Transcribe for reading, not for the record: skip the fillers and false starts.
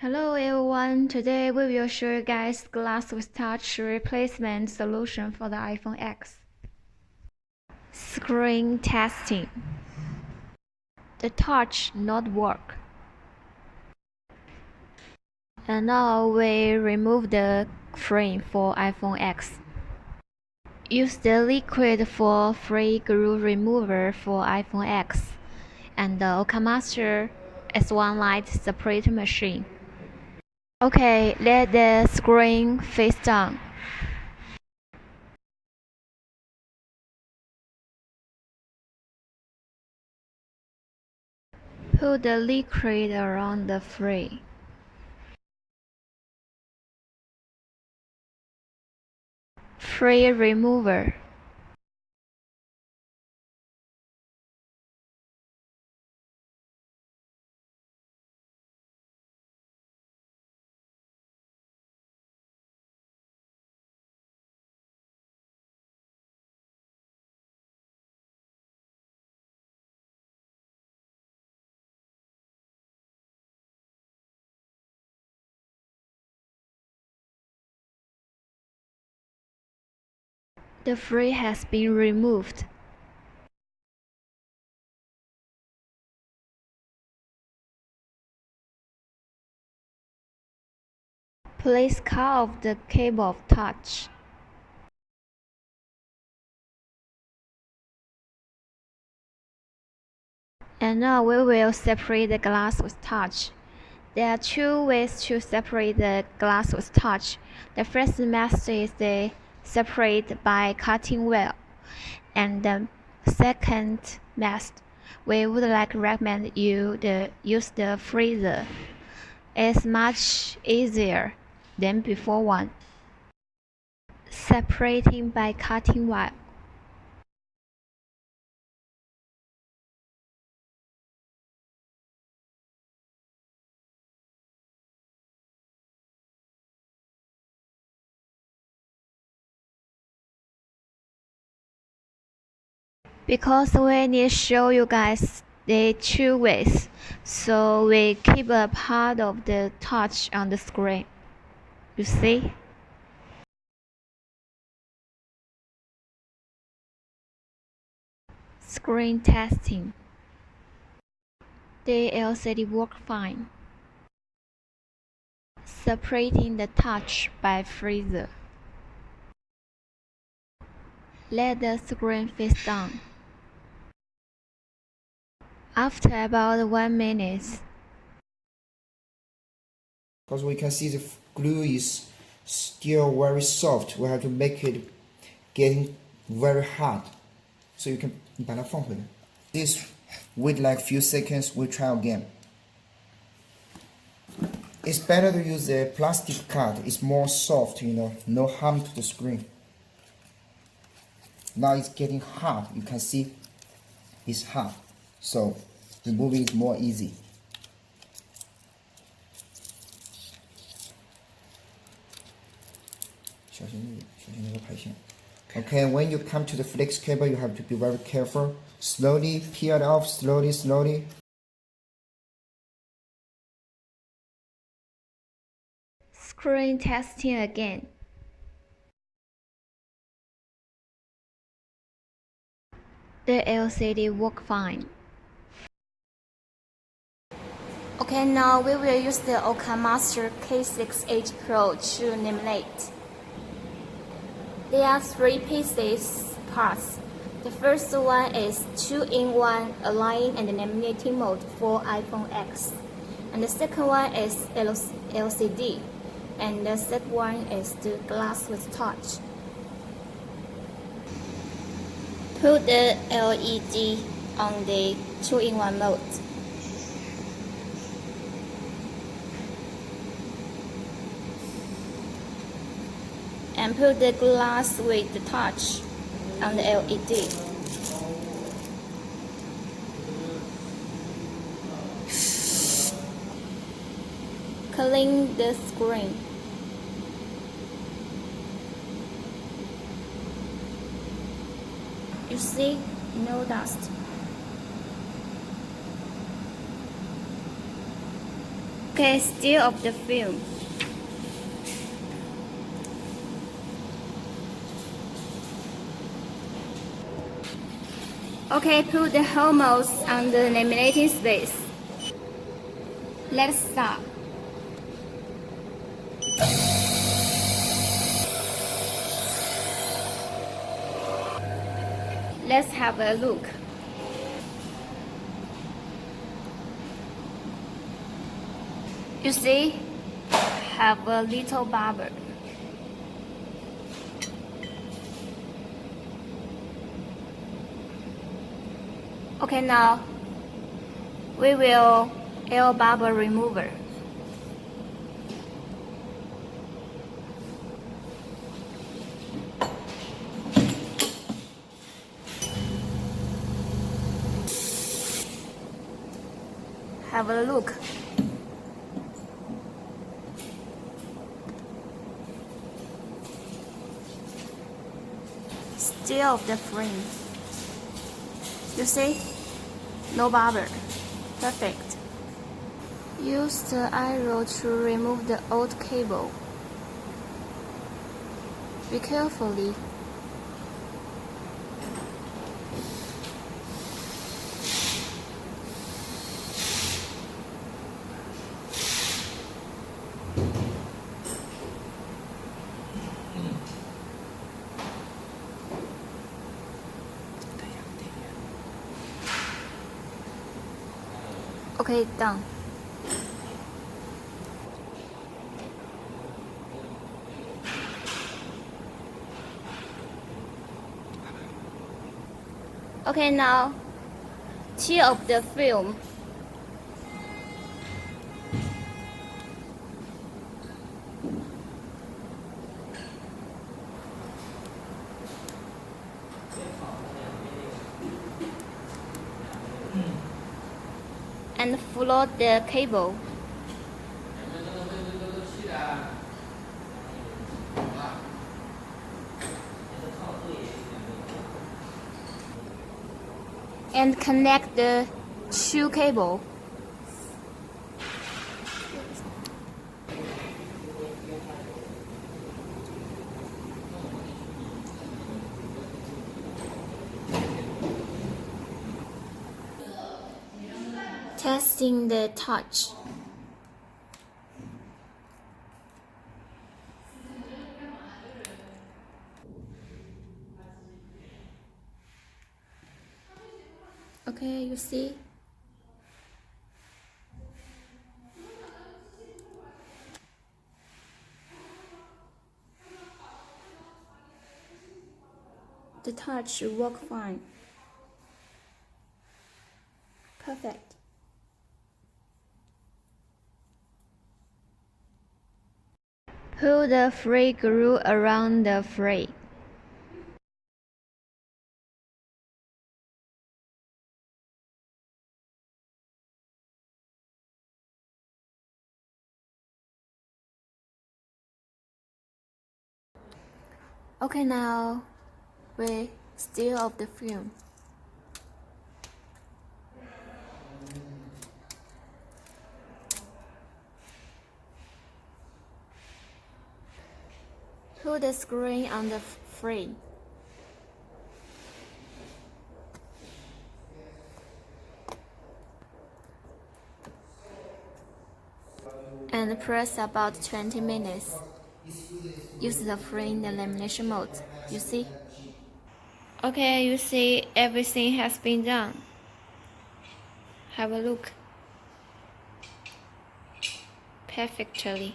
Hello everyone, today we will show you guys glass with touch replacement solution for the iPhone X. Screen testing. The touch not work. And now we remove the frame for iPhone X. Use the liquid for free glue remover for iPhone X and the OkaMaster S1 Lite separator machine. Okay, let the screen face down. Put the liquid around the frame. Free remover. The frame has been removed. Please cut off the cable of touch. And now we will separate the glass with touch. There are two ways to separate the glass with touch. The first method is the separate by cutting wheel. And the second method, we would like to recommend you use the freezer. It's much easier than before one. Separating by cutting wire. Because we need to show you guys the two ways, so we keep a part of the touch on the screen. You see? Screen testing. The LCD work fine. Separating the touch by freezer. Let the screen face down. After about 1 minute. Because we can see the glue is still very soft, we have to make it getting very hard. So you can 你把它放回来. This wait like few seconds, we try again. It's better to use a plastic card, it's more soft, no harm to the screen. Now it's getting hard, you can see it's hard, so removing is more easy. Okay, when you come to the flex cable, you have to be very careful. Slowly peel it off, slowly. Screen testing again. The LCD work fine. Okay, now we will use the OkaMaster K6H Pro to laminate. There are 3 pieces parts. The first one is 2-in-1 aligning and laminating mode for iPhone X. And the second one is LCD. And the third one is the glass with touch. Put the LED on the 2-in-1 mode. And put the glass with the touch on the LED. Clean the screen. You see, no dust. Okay, still of the film. Okay, put the whole mouse on the laminating space. Let's start. Let's have a look. You see, have a little bubble. Okay, now we will air bubble remover. Have a look. Still of the frame. You see? No bubble. Perfect. Use the arrow to remove the old cable. Be carefully. Okay, done. Okay, now tear up the film. And follow the cable. And connect the shoe cable. Testing the touch. Okay, you see? The touch work fine. Perfect. Pull the free glue around the frame. Okay, now we still of the film. Put the screen on the frame. And press about 20 minutes. Use the frame in the lamination mode. You see? Okay, you see everything has been done. Have a look. Perfectly.